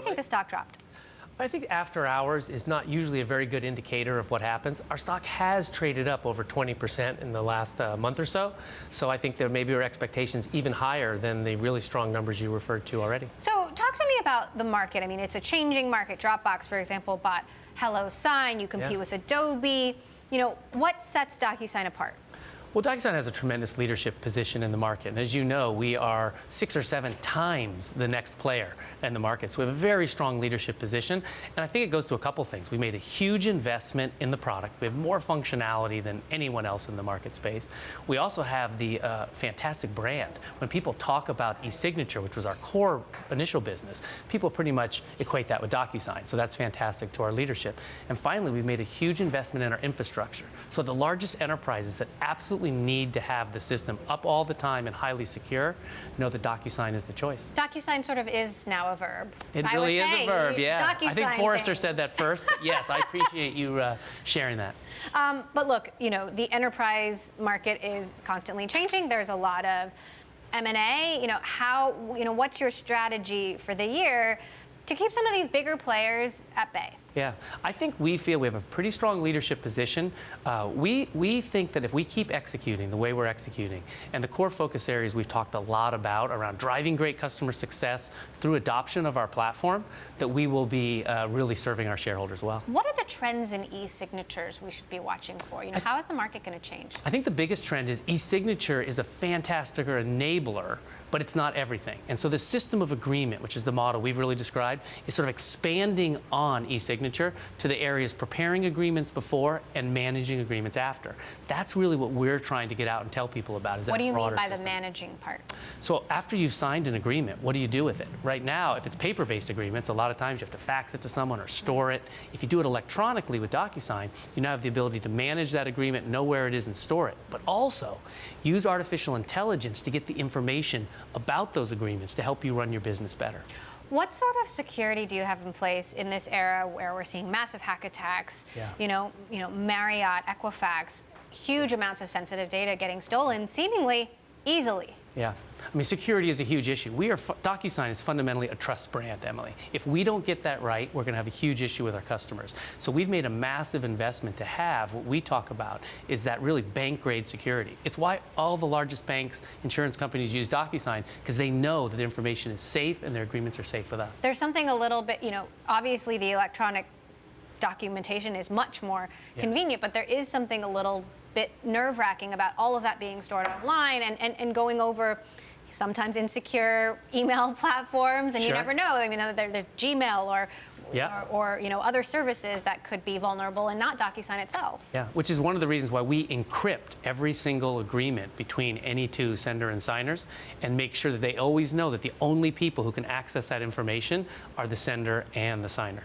think the stock dropped? I think after hours is not usually a very good indicator of what happens. Our stock has traded up over 20% in the last month or so. So I think there maybe are expectations even higher than the really strong numbers you referred to already. So talk to me about the market. I mean, it's a changing market. Dropbox, for example, bought HelloSign. You compete with Adobe. You know, what sets DocuSign apart? Well, DocuSign has a tremendous leadership position in the market. And as you know, we are 6 or 7 times the next player in the market. So we have a very strong leadership position. And I think it goes to a couple things. We made a huge investment in the product. We have more functionality than anyone else in the market space. We also have the fantastic brand. When people talk about e-signature, which was our core initial business, people pretty much equate that with DocuSign. So that's fantastic to our leadership. And finally, we've made a huge investment in our infrastructure. So the largest enterprises that absolutely need to have the system up all the time and highly secure know that DocuSign is the choice. DocuSign sort of is now a verb. It really is a verb, yeah. DocuSign I think Forrester said that first. But yes, I appreciate you sharing that. But look, you know, the enterprise market is constantly changing. There's a lot of M&A. You know, what's your strategy for the year to keep some of these bigger players at bay? Yeah, I think we feel we have a pretty strong leadership position. We think that if we keep executing the way we're executing, and the core focus areas we've talked a lot about around driving great customer success through adoption of our platform, that we will be really serving our shareholders well. What are the trends in e-signatures we should be watching for? You know, how is the market going to change? I think the biggest trend is e-signature is a fantastic enabler, but it's not everything. And so the system of agreement, which is the model we've really described, is sort of expanding on e-signature to the areas preparing agreements before and managing agreements after. That's really what we're trying to get out and tell people about. Is what do you mean by system. the managing part? So after you've signed an agreement, what do you do with it? Right now, if it's paper-based agreements, a lot of times you have to fax it to someone or store it. If you do it electronically with DocuSign, you now have the ability to manage that agreement, know where it is, and store it. But also use artificial intelligence to get the information about those agreements to help you run your business better. What sort of security do you have in place in this era where we're seeing massive hack attacks? Yeah. You know, Marriott, Equifax, huge amounts of sensitive data getting stolen seemingly easily. Yeah. I mean, security is a huge issue. DocuSign is fundamentally a trust brand, Emily. If we don't get that right, we're going to have a huge issue with our customers. So we've made a massive investment to have what we talk about is that really bank-grade security. It's why all the largest banks, insurance companies use DocuSign, because they know that their information is safe and their agreements are safe with us. There's something a little bit, you know, obviously the electronic documentation is much more convenient, but there is something a little bit nerve-wracking about all of that being stored online and going over sometimes insecure email platforms, and you never know. I mean, there's Gmail or you know, other services that could be vulnerable and not DocuSign itself. Yeah, which is one of the reasons why we encrypt every single agreement between any two sender and signers and make sure that they always know that the only people who can access that information are the sender and the signer.